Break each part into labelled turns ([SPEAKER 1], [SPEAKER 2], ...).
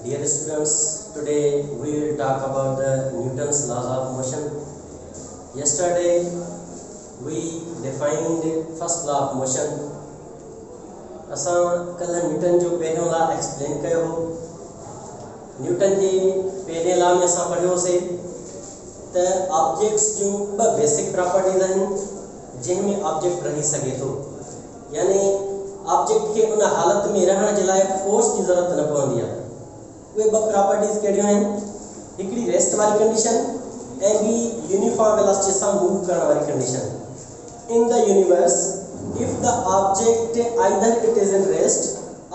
[SPEAKER 1] Dear students, today we will talk about the Newton's laws of motion. Yesterday we defined first law of motion. असां कल Newton जो पहिरियों law explain कयो हो। Newton जे पहिरें law में असां पढ़ियोसीं त ऑब्जेक्ट्स जो ॿ बेसिक प्रॉपर्टीज़ आहिनि जंहिंमें ऑब्जेक्ट रही सघे थो, यानी ऑब्जेक्ट के उन हालत में रहण जे लाइ फोर्स की ज़रूरत न पवंदी आहे। उहे ॿ प्रॉपर्टीज़ कहिड़ियूं आहिनि? हिकिड़ी रेस्ट वारी कंडीशन ऐं ॿी यूनिफॉर्म वेलोसिटी सां मूव करण वारी condition. In the universe if the object either it is in rest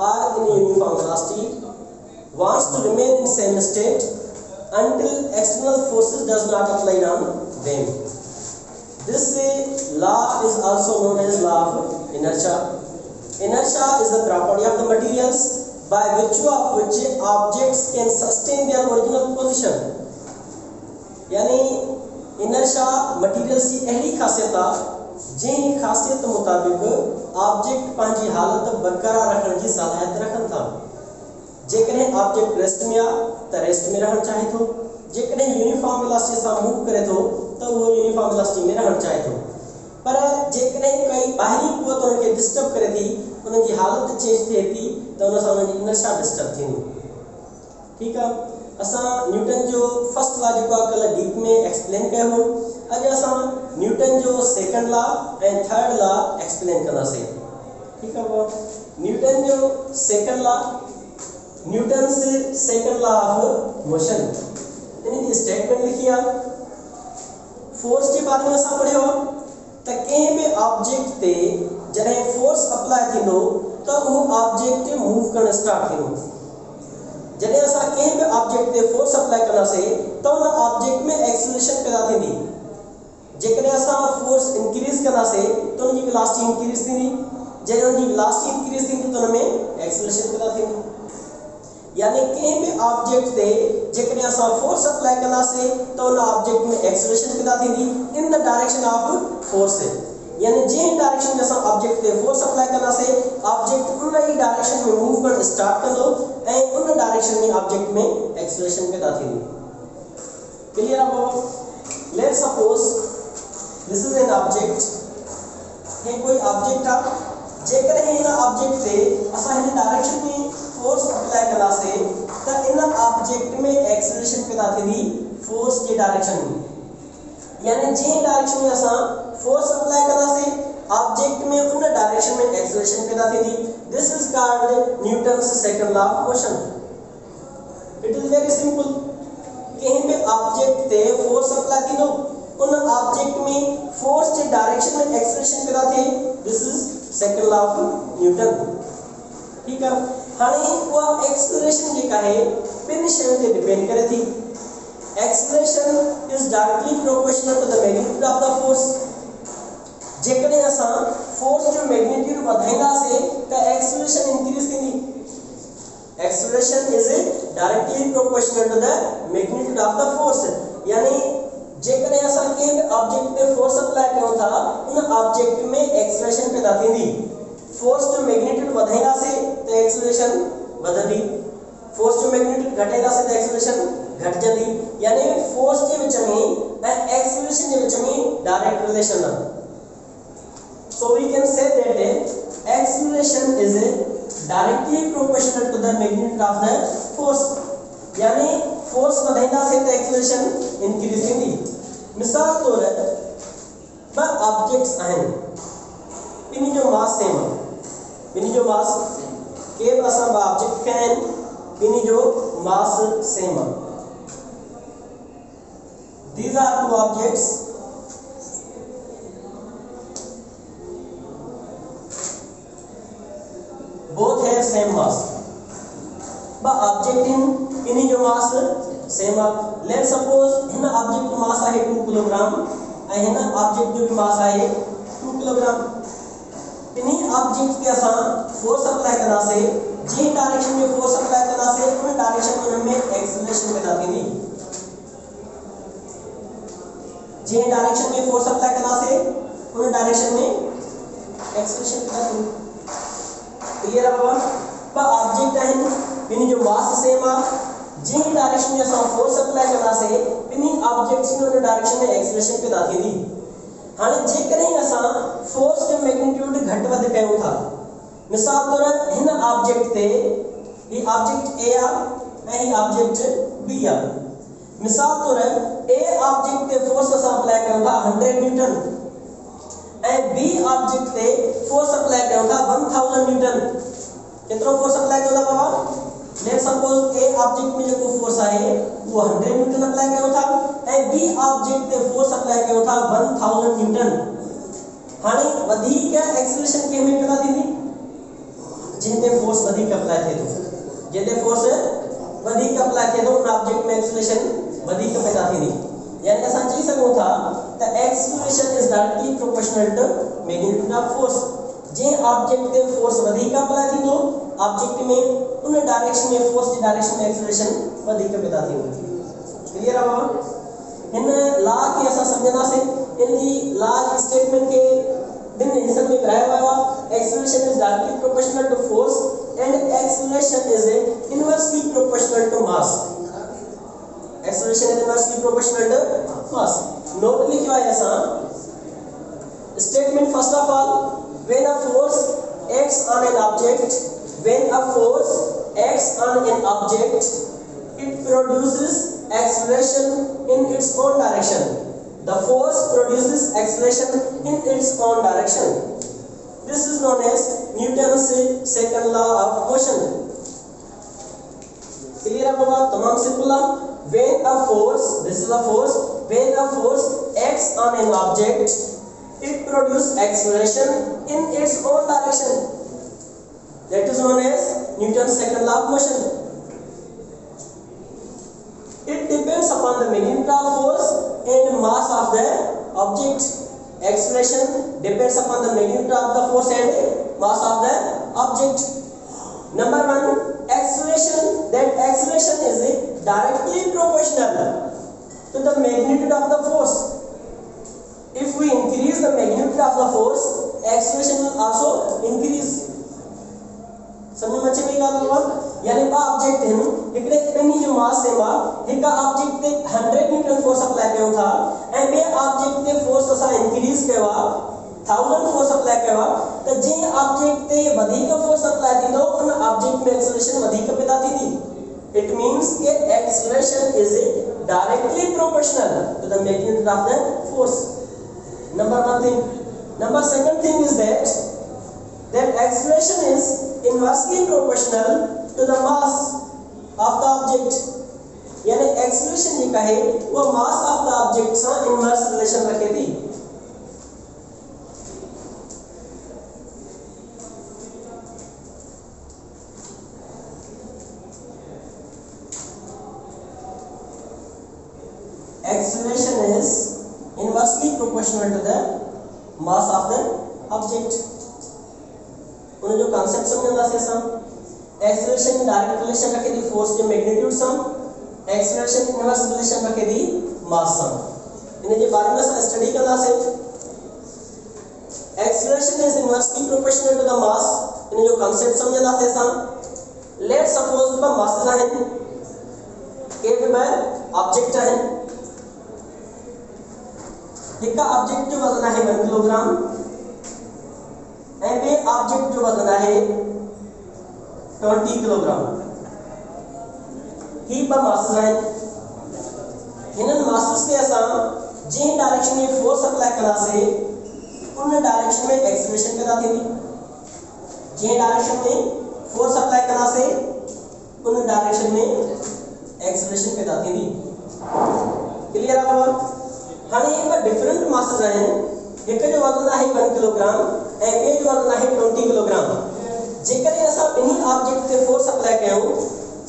[SPEAKER 1] or in uniform velocity wants to remain in same state until external forces does not apply on them. This law is also known as law of inertia. Inertia is the property of the materials by virtue of which objects can sustain their original position. यानी inertia materials की अहिड़ी ख़ासियत आहे जंहिं ख़ासियत मुताबिक़ object पंहिंजी हालत बरक़रार रखण जी सलाहियत रखनि था। जेकॾहिं ऑब्जेक्ट रेस्ट में आहे त रेस्ट में रहणु चाहे थो, जेकॾहिं यूनिफॉर्म वेलोसिटी सां मूव करे थो त उहो यूनिफॉर्म वेलोसिटी में रहणु चाहे थो। पर जेकॾहिं काई ॿाहिरी क़ुवत उनखे डिस्टर्ब करे थी, उन्हनि जी हालत चेंज थिए थी त उन सां उन्हनि जी इनर्शिया डिस्टर्ब थींदी। ठीकु आहे, असां न्यूटन जो फर्स्ट लॉ जेको आहे कल्ह डीप में एक्सप्लेन कयो हो। अॼु असां न्यूटन जो सेकंड लॉ ऐं थर्ड लॉ एक्सप्लेन कंदासीं। ठीकु आहे, न्यूटन जो second law, Newton's second law of motion, इन जी स्टेटमेंट लिखी आहे। फोर्स जे बारे में असां पढ़ियो त कंहिं बि ऑब्जेक्ट ते जॾहिं फोर्स अप्लाई थींदो त उहो ऑब्जेक्ट मूव करणु स्टार्ट थींदो। जॾहिं असां कंहिं बि ऑब्जेक्ट ते फोर्स अप्लाई कंदासीं त उन ऑब्जेक्ट में एक्सेलरेशन पैदा थींदी। जेकॾहिं असां फोर्स इंक्रीज कंदासीं त उनजी वेलोसिटी इंक्रीज थींदी। जॾहिं उनजी वेलोसिटी इंक्रीज थींदी त उन में एक्सेलरेशन पैदा थींदी। यानी कंहिं बि ऑब्जेक्ट ते जेकॾहिं असां फोर्स अप्लाई कंदासीं त उन ऑब्जेक्ट में एक्सेलरेशन पैदा थींदी in the direction of force. यानी जंहिं डायरेक्शन में असां ऑब्जेक्ट ते फोर्स अप्लाई कंदासीं ऑब्जेक्ट उन ई डायरेक्शन में मूव करणु स्टार्ट कंदो ऐं उन डायरेक्शन में ऑब्जेक्ट में एक्सेलरेशन पैदा थींदी। क्लियर आहे बाबा? Let's suppose this is an object. ये कोई ऑब्जेक्ट आहे, जेकॾहिं इन ऑब्जेक्ट ते असां हिन डायरेक्शन में फोर्स अप्लाई कंदासीं त इन ऑब्जेक्ट में एक्सेलरेशन पैदा थींदी फोर्स जे डायरेक्शन में। यानी जंहिं डायरेक्शन में असां फोर्स अप्लाई कंदासीं ऑब्जेक्ट में उन डायरेक्शन में एक्सेलरेशन पैदा थींदी। This is called Newton's second law of motion. It is very simple. कहीं भी ऑब्जेक्ट ते फोर्स अप्लाई थींदो, उन ऑब्जेक्ट में फोर्स जे डायरेक्शन में एक्सेलरेशन पैदा थिए। This is second law of Newton. ठीक है, हाणे उहा एक्सेलरेशन जेका है ॿिनि शयुनि ते डिपेंड करे थी। Acceleration is directly proportional to the magnitude of the force. जेकॾहिं असां फोर्स जो मैग्नीट्यूड वधाईंदासीं त एक्सेलरेशन इंक्रीज थींदी। Acceleration is directly proportional to the magnitude of the force. यानी जेकॾहिं असां कंहिं बि ऑब्जेक्ट ते फोर्स अप्लाई कयूं था उन ऑब्जेक्ट में एक्सेलरेशन पैदा थींदी। फोर्स जो मैग्नीट्यूड वधाईंदासीं त एक्सेलरेशन वधंदी, फोर्स जो मैग्नीट्यूड घटाईंदासीं त एक्सेलरेशन घटिजंदी। यानी फोर्स के विच में ऐं एक्सेलरेशन के विच में डायरेक्ट रिलेशन है। So we can say that acceleration is directly proportional to the magnitude of the force. यानी फोर्स वधाईंदासीं त एक्सेलरेशन इंक्रीज थींदी। मिसाल तौर ब ऑब्जेक्ट्स आहिनि, ॿिन्ही जो मास सेम आहे। ॿिन्ही जो मास के बि असां ॿ ऑब्जेक्ट खया आहिनि, ॿिन्ही जो मास सेम आहे। These are two objects. Both have same mass. But object in जो mass same है। Let's suppose इन object जो mass है 2 किलोग्राम और इन object जो mass है 2 किलोग्राम। इन्हीं object के असां force apply करना से जिन डायरेक्शन में force apply करना से उन डायरेक्शन में एक्सेलरेशन पैदा थींदी। जिन डायरेक्शन में फोर्स अप्लाई करना से उन डायरेक्शन में एक्सेलरेशन पैदा थींदी। क्लियर है बाबा? ऑब्जेक्ट आहिनि, ॿिन्ही जो मास सेम आहे जी डायरेक्शन में असां फोर्स अप्लाई कंदासीं ॿिन्ही ऑब्जेक्ट्स में उन डायरेक्शन में एक्सेलरेशन पैदा थींदी। हाणे जेकॾहिं असां फोर्स जो मैग्नीट्यूड घटि वधि कयूं था, मिसाल तौर हिन ऑब्जेक्ट ते, ही ऑब्जेक्ट ए आहे ऐं ही ऑब्जेक्ट बी आहे, मिसाल तौर ए ऑब्जेक्ट ते फोर्स असां अप्लाई कयूं था 100 न्यूटन ऐं बी ऑब्जेक्ट ते फोर्स अप्लाई कयूं था 1000 न्यूटन। केतिरो फोर्स अप्लाई कयूं था बाबा? लेट्स सपोज ए ऑब्जेक्ट में जो फोर्स आहे वो 100 न्यूटन अप्लाई कयूं था ऐं बी ऑब्जेक्ट ते फोर्स अप्लाई कयूं था 1000 न्यूटन। हाणे वधीक एक्सेलरेशन के में पैदा थींदी जिते फोर्स वधीक अप्लाई थिए थो, जिते फोर्स वधीक अप्लाई थिए थो उन ऑब्जेक्ट में एक्सेलरेशन वधीक पैदा थींदी। यानी असां चई सघूं था त acceleration is directly proportional to magnitude of force. जे ऑब्जेक्ट ते फोर्स वधीक अप्लाई थींदो ऑब्जेक्ट में, उन डायरेक्शन में फोर्स जी डायरेक्शन में एक्सेलरेशन वधीक पैदा थींदो। क्लियर आहे बाबा? हिन लॉ खे असां समझंदासीं। इन जी लॉ जी स्टेटमेंट के ॿिनि हिस्सनि में विरायो वियो आहे। Acceleration is directly proportional to force and acceleration is inversely proportional to mass. Acceleration is inversely proportional to mass. Note लिखियो है ऐसा statement first of all, when a force acts on an object, it produces acceleration in its own direction. The force produces acceleration in its own direction. This is known as Newton's second law of motion. Clear है बाबा? तमाम simple है। When a force, this is a force, when a force acts on an object, it produces acceleration in its own direction. That is known as Newton's second law of motion. It depends upon the magnitude of force and mass of the object. Acceleration depends upon the magnitude of the force and mass of the object. Number one, acceleration. That acceleration is directly proportional to the magnitude of the force. If we increase the magnitude of the force, acceleration will also increase. समझ में अचे पई ॻाल्हि बाबा? यानी ॿ object आहिनि, हिकिड़े ॿिन्ही जो मास सेम आहे, हिकु ऑब्जेक्ट ते 100 न्यूटन फोर्स अप्लाई कयूं था ऐं ॿिए ऑब्जेक्ट ते फोर्स असां इंक्रीज कयो आहे 1000 फोर्स अप्लाई कयो आहे, त जंहिं ऑब्जेक्ट ते वधीक फोर्स अप्लाई थींदो उन ऑब्जेक्ट में एक्सेलरेशन वधीक पैदा थींदी। It means that acceleration is directly proportional to the magnitude of the force. Number one thing. Number second thing is that acceleration is inversely proportional to the mass of the object. यानी acceleration जी कहे वो mass of the object से inverse relation रखे थी। Acceleration is inversely proportional to the mass of the object. उन्हें जो concept समझना से सम acceleration direct relation रखे थी force के magnitude सम, acceleration inverse relation रखे थी mass सम। इन्हें जो बारे में सा study करना से acceleration is inversely proportional to the mass, इन्हें जो concept समझना से सम let's suppose पर mass है एक में object है, एक ऑब्जेक्ट जो वजन है 1 किलोग्राम ऐं बे ऑब्जेक्ट जो वजन है 20 किलोग्राम। ही ब मासेस हैं। इन मासेस के असां जे डायरेक्शन में फोर्स अप्लाई करासे उन डायरेक्शन में एक्सेलरेशन पैदा थींदी। जे डायरेक्शन में फोर्स अप्लाई करासे उन डायरेक्शन में एक्सेलरेशन पैदा थींदी। क्लियर है बाबा? हाने एक डिफरेंट मासेस आहिनि, एक जो वजन है 1 किलोग्राम ऐं ॿिए जो वजन है 20 किलोग्राम। जेकॾहिं असां ॿिन्ही ऑब्जेक्ट ते फोर्स अप्लाई कयूं,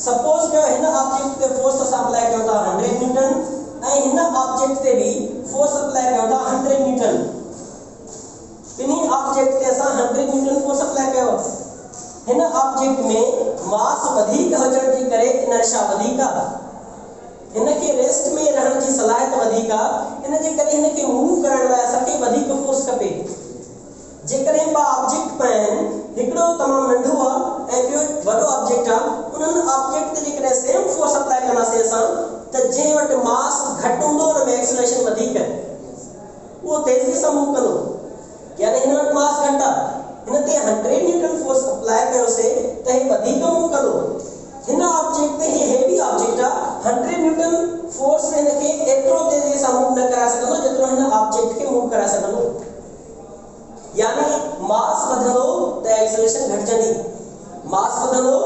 [SPEAKER 1] सपोज कयो हिन ऑब्जेक्ट ते फोर्स असां अप्लाई कयूं था 100 न्यूटन ऐं हिन ऑब्जेक्ट ते भी फोर्स अप्लाई कयूं था 100 न्यूटन। ॿिन्ही ऑब्जेक्ट ते असां 100 न्यूटन फोर्स अप्लाई कयो। हिन ऑब्जेक्ट में मास वधीक हुजण जे करे इनर्शिया वधीक आहे, इनके रेस्ट में रहण जी सलाहियत वधीक आहे, इन जे करे इनके मूव करण लाइ असांखे वधीक फोर्स खपे। जेकॾहिं ॿ ऑब्जेक्ट पिया आहिनि, हिकिड़ो तमामु नंढो आहे ऐं ॿियो वॾो ऑब्जेक्ट आहे, उन्हनि ऑब्जेक्ट सां मूव कंदो, यानी हिन वटि मास घटि आहे, हिन ते 100 न्यूटन फोर्स अप्लाई कयोसीं त हे वधीक मूव कंदो। हिन ऑब्जेक्ट ते हे हेवी ऑब्जेक्ट आहे, 100 न्यूटन फोर्स हिन खे एतिरो तेज़ी सां मूव न कराए सघंदो जेतिरो हिन ऑब्जेक्ट खे मूव कराए सघंदो। यानी मास वधंदो त एक्सेलरेशन घटिजंदी, मास वधंदो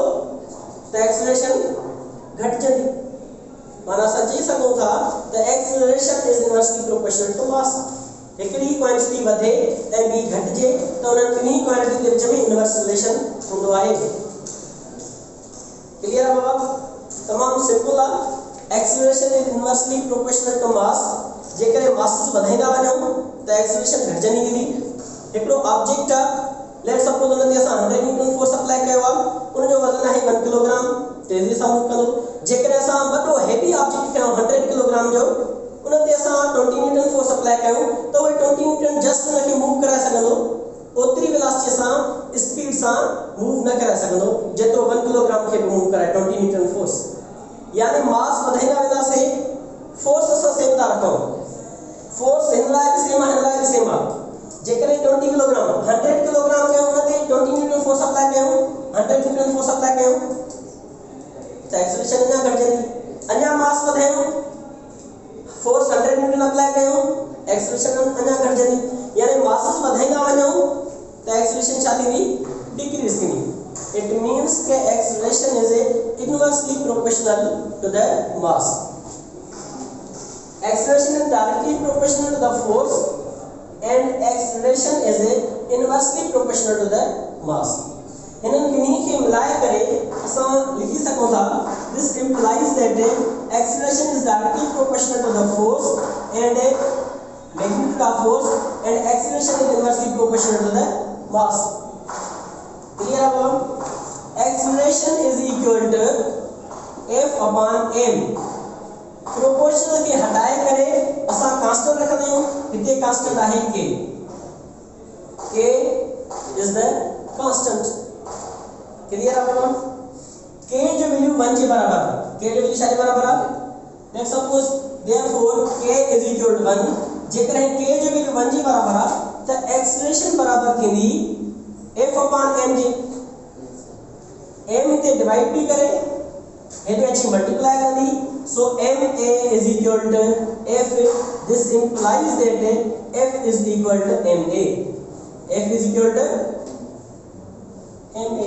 [SPEAKER 1] त एक्सेलरेशन घटिजंदी। माना असां चई सघूं था त acceleration is inversely proportional to mass. हिकिड़ी क्वांटिटी वधे ऐं ॿी घटिजे त उन्हनि ॿिन्ही क्वांटिटी जे विच में इनवर्स रिलेशन हूंदो आहे। क्लियर आहे बाबा? तमामु सिंपल आहे। Acceleration is inversely proportional to mass. जेकॾहिं मासिस वधाईंदा वञूं त एक्सेलरेशन घटिजंदी वेंदी। हिकिड़ो ऑब्जेक्ट आहे, लेट सपोज उन ते असां 100 न्यूटन फोर्स अप्लाई कयो आहे, उन जो वज़न आहे 1 किलोग्राम, तेज़ी सां मूव कंदो। जेकॾहिं असां वॾो हेवी ऑब्जेक्ट खयूं 100 किलोग्राम जो, उन ते असां 20 न्यूटन फोर्स अप्लाई कयूं त उहे 20 न्यूटन जस्ट उन खे मूव कराए सघंदो, ओतिरी वेलोसिटी सां स्पीड सां मूव न कराए सघंदो जेतिरो 1 किलोग्राम खे मूव कराए 20 न्यूटन फोर्स। यानी मास वधाईंदा वेंदासीं, फोर्स असां सेम था रखूं, फोर्स हिन लाइ बि सेम आहे, हिन लाइ बि सेम आहे। जेकॾहिं 20 किलोग्राम 100 किलोग्राम कयूं, उन ते 20 न्यूटन फोर्स अप्लाई कयूं, 100 न्यूटन फोर्स अप्लाई कयूं त एक्सेलरेशन अञा घटिजंदी। अञा मास वधायूं, फोर्स 100 न्यूटन अप्लाई कयूं, एक्सेलरेशन अञा घटिजंदी। यानी मासिस वधाईंदा वञूं त एक्सेलरेशन छा थींदी? डिक्रीज थींदी। इट मींस के acceleration is inversely proportional to the mass. Acceleration is directly proportional to the force and acceleration is inversely proportional to the mass. इन्हनि ॿिन्ही खे मिलाए करे असां लिखी सघूं था, this implies that acceleration is directly proportional to the force and magnitude of force and acceleration is inversely proportional to the mass. Clear about? Acceleration is equal to F upon m. Proportional के हटाए करे असां constant रखंदा आहियूं, हिते constant आहे k, k is the constant. Clear आहे बाबा? k जो वैल्यू 1 के बराबर है, k जो वैल्यू छाजे बराबर है? Let's suppose therefore k is equal to 1। जेकर k जो वैल्यू 1 के बराबर है त एक्सेलरेशन बराबर थींदी f upon m जी। m ते डिवाइड भी करे, हेॾे अची मल्टीप्लाई कंदी, so ma is equal to f. This implies that f is equal to ma. F is equal to ma.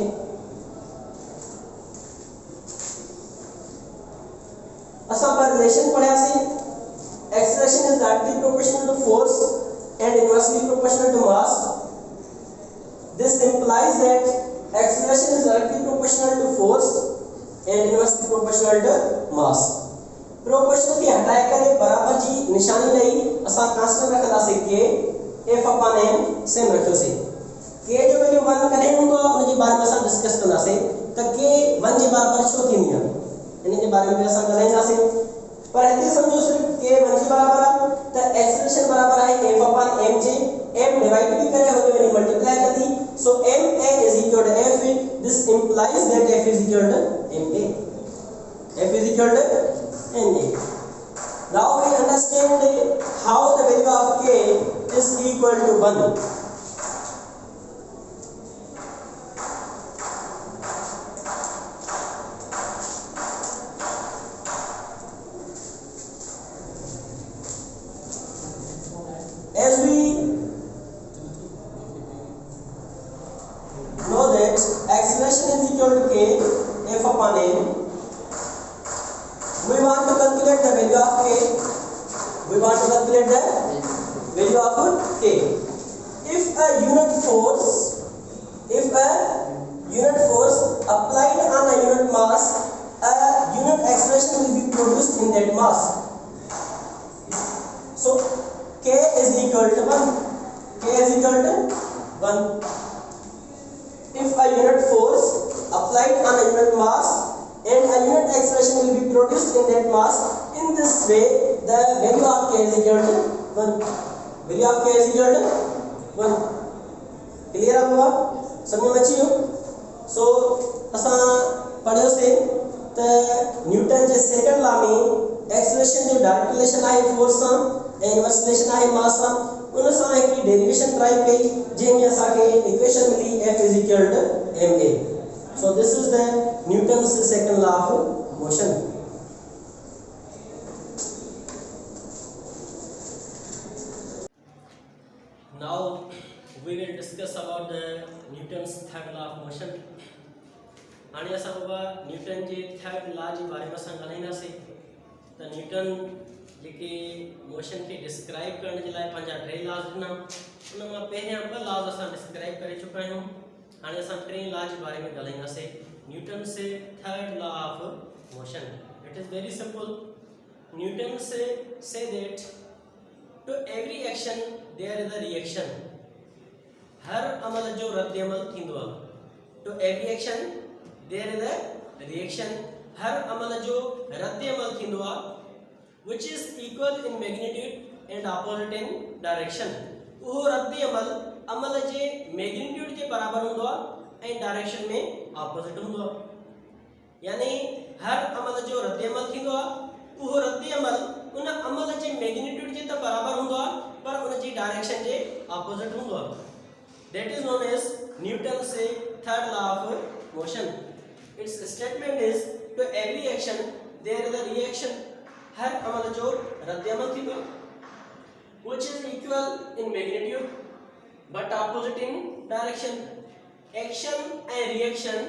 [SPEAKER 1] असां पर रिलेशन पढ़ियासीं, acceleration is directly proportional to force and inversely proportional to mass. This implies that acceleration is directly proportional to force and inversely proportional to mass. Proportional के हटाए करे बराबर जी निशानी लई असां कांस्टेंट रखंदासीं k, f upon m same रखियोसीं। k जो वैल्यू 1 कॾहिं हूंदो आहे उन जे बारे में असां डिस्कस कंदासीं त k 1 जे बराबर छो थींदी आहे, इन जे बारे में असां ॻाल्हाईंदासीं। पर हिते सम्झो सिर्फ k 1 जे बराबर आहे त एक्सेलरेशन बराबर आहे f upon m जे, m डिवाइड भी करे होते वरी मल्टीप्लाई कंदी, so ma is equal to f. This implies that f is equal to ma. F is equal to ma. Now we understand how the value of k is equal to 1. As we know that acceleration is equal to k, f upon m. We want to calculate the value of k. We want to calculate the value of k. If a unit force applied on a unit mass, a unit acceleration will be produced in that mass. So k is equal to 1. K is equal to 1. If a unit force applied on a unit mass and a unit acceleration will be produced in that mass, in this way the value of k is equal to 1. Value of k is equal to 1. Clear हुआ? समझ में अची हो? So असां पढ़ियोसीं त Newton जे second law में acceleration जो direct relation आहे फोर्स सां ऐं इनवर्स रिलेशन आहे मास सां। उन सां हिकड़ी डेरिवेशन ट्राई कई जंहिंमें असांखे equation milli F = ma. So this is the Newton's second law of motion. Now we will discuss about the Newton's third law of motion. हाणे असां बाबा न्यूटन जे थर्ड लॉ जे बारे में असां ॻाल्हाईंदासीं त न्यूटन जेके मोशन खे डिस्क्राइब करण जे लाइ पंहिंजा टे लॉज ॾिना उन मां पहिरियां ॿ लॉज असां डिस्क्राइब करे चुका आहियूं हाणे असां टे लॉ जे बारे में ॻाल्हाईंदासीं Newton's third law of motion it is very simple Newton says that to every action there is a reaction हर अमल जो रद्द अमल थींदो आहे to every action there is a reaction हर अमल जो रद्द अमल थींदो आहे which is equal in magnitude and opposite in direction वो रद्द अमल जे मैग्नीट्यूड के बराबर हूंदो आहे ऐं डायरेक्शन में ऑपोजिट हूंदो आहे यानी हर अमल जो रद्द अमल थींदो आहे वो रद्द अमल उन अमल जे मैग्नीट्यूड जे त बराबर हूंदो आहे पर उन जी डायरेक्शन जे ऑपोजिट हूंदो आहे that is known as Newton's third law of motion its statement is to every action there is a reaction हर अमल जो रद्द अमल थींदो which is equal in magnitude but opposite in direction action and reaction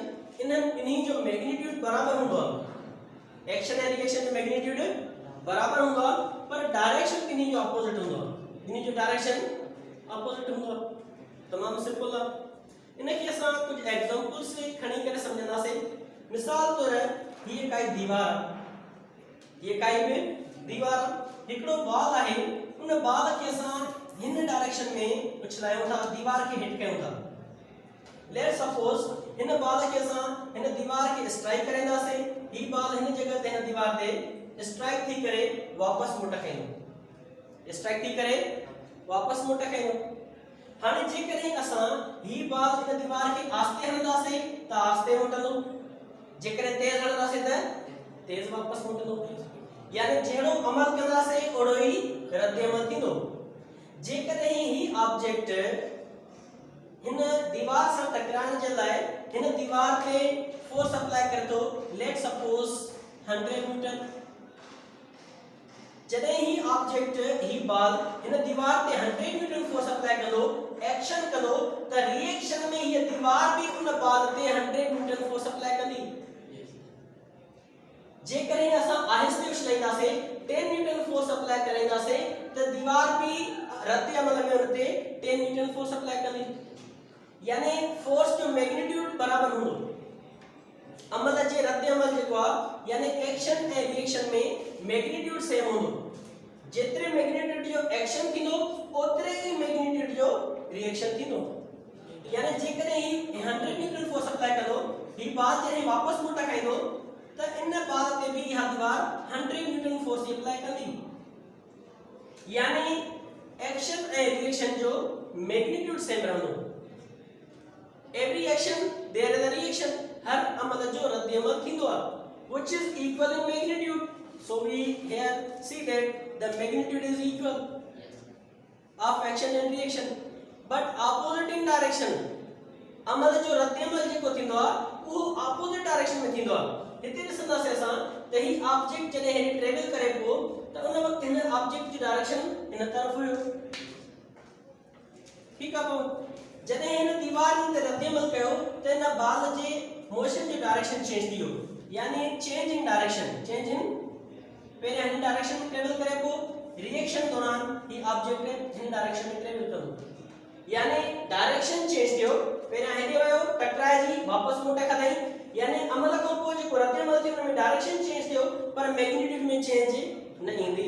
[SPEAKER 1] इन्हीं जो magnitude बराबर हूंदो आहे एक्शन ऐं रिएक्शन जो मैग्नीट्यूड बराबर हूंदो आहे पर डायरेक्शन इन्हीं जो ऑपोजिट हूंदो आहे इन्हीं जो डायरेक्शन ऑपोजिट हूंदो आहे तमामु सिंपल आहे इनखे असां कुछ एग्जांपल्स खणी करे समझंदासीं मिसाल तौर ये काई दीवार हिकड़ो बॉल आहे उन बॉल के असां हिन डायरेक्शन में उछलायूं था दीवार के हिट कयूं था लेट सपोज हिन बॉल के असां हिन दीवार के स्ट्राइक करेंदासीं ही बॉल हिन जगह ते हिन दीवार ते स्ट्राइक थी करे वापस मुट कयूं स्ट्राइक थी करे वापस मुट कयूं हाणे जेकॾहिं असां ही बॉल हिन दीवार के आस्ते हणंदासीं त आस्ते मुटंदो जेकॾहिं तेज हणंदासीं त तेज वापस मुटंदो यानी जहिड़ो अमल कंदासीं ओड़ो ही रद्द अमल थींदो जेकॾहिं ही ऑब्जेक्ट हिन दीवार सां टकराइण जे लाइ हिन दीवार ते फोर्स अप्लाई करे थो लेट सपोज 100 न्यूटन जॾहिं ही ऑब्जेक्ट ही बॉल हिन दीवार ते 100 न्यूटन फोर्स अप्लाई कंदो एक्शन कंदो त रिएक्शन में ये दीवार भी उन बॉल ते 100 न्यूटन फोर्स अप्लाई कंदी जेकॾहिं असां आहिस्ते उछलाईंदासीं 10 न्यूटन फोर्स अप्लाई कराईंदासीं त दीवार भी रद्द अमल में उन ते 10 न्यूटन फोर्स अप्लाई कंदी यानी फोर्स जो मैग्नीट्यूड बराबर हूंदो अमल जे रद्द अमल जेको आहे यानी एक्शन ऐं रिएक्शन में मैग्नीट्यूड सेम हूंदो जेतिरे मैग्नीट्यूड जो एक्शन थींदो ओतिरे ई मैग्नीट्यूड जो रिएक्शन थींदो यानी जेकॾहिं ही 100 न्यूटन फोर्स अप्लाई कंदो ही बात जॾहिं वापस मुट खाईंदो त इन बात ते भी यह दीवार 100 न्यूटन फोर्स अप्लाई कंदी यानी एक्शन ऐं रिएक्शन जो मैग्नीट्यूड सेम रहंदो every action there is a reaction हर अमल जो रद्द अमल थींदो आहे which is equal in magnitude so we here see that the magnitude is equal of action and reaction but opposite in direction अमल जो रद्द अमल जेको थींदो आहे वो ऑपोजिट डायरेक्शन में थींदो आहे हिते ॾिसंदासीं असां त ही ऑब्जेक्ट जॾहिं हेॾे ट्रेवल करे पियो त उन वक़्तु हिन ऑब्जेक्ट जी डायरेक्शन हिन तरफ़ हुयो ठीकु आहे पोइ जॾहिं हिन दीवार ते रद्द अमल कयो त हिन बॉल जे मोशन जो डायरेक्शन चेंज थी वियो यानी चेंज इन डायरेक्शन पहिरियां हिन डायरेक्शन में ट्रेवल करे पोइ रिएक्शन दौरान ही ऑब्जेक्ट हिन डायरेक्शन में ट्रेवल कंदो यानी डायरेक्शन चेंज थियो पहिरियां हेॾे वियो टकराइजी वापस मुटे खदाई यानी अमल खां पोइ जेको रद्द अमल थियो उन में डायरेक्शन चेंज थियो पर मैग्नीट्यूड में चेंज न ईंदी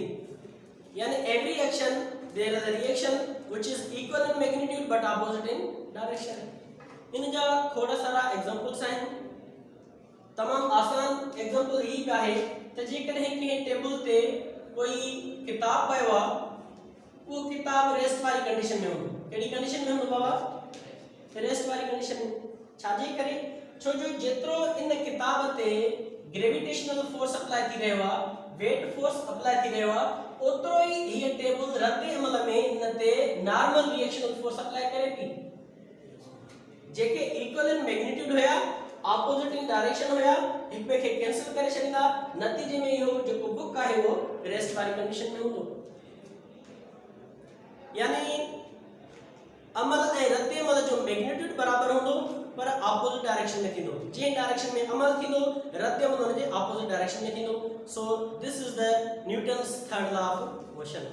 [SPEAKER 1] यानी every action there is a reaction which is equal in magnitude but opposite in direction इन जा थोड़ा सारा एग्जांपल्स आहिनि तमाम आसान एग्जांपल ही आहे त जेकॾहिं कंहिं टेबल ते कोई किताब पियो आहे वो किताब रेस्ट वाली कंडीशन में हूंदो कहिड़ी कंडीशन में हूंदो बाबा रेस्ट वाली कंडीशन में छाजे करे छो जो जेतिरो इन किताब ते ग्रेविटेशनल फोर्स अप्लाई थी रहियो आहे, वेट फोर्स अप्लाई थी रहियो आहे, ओतिरो ई हीअ टेबल रद्द अमल में इन ते नॉर्मल रिएक्शनल फोर्स अप्लाई करे थी। जेके इक्वल इन मैग्नीट्यूड हुया, ऑपोजिट इन डायरेक्शन हुया, हिक ॿिए खे कैंसिल करे छॾींदा, नतीजे में इहो जेको बुक आहे वो रेस्ट वारी कंडीशन में हूंदो। यानी अमल ऐं रद्द अमल जो मैग्नीट्यूड बराबर हूंदो पर ऑपोजिट डायरेक्शन में थींदो। जे डायरेक्शन में अमल थींदो, रद्द अमल उन जे ऑपोजिट डायरेक्शन में थींदो। So this is the Newton's third law of motion.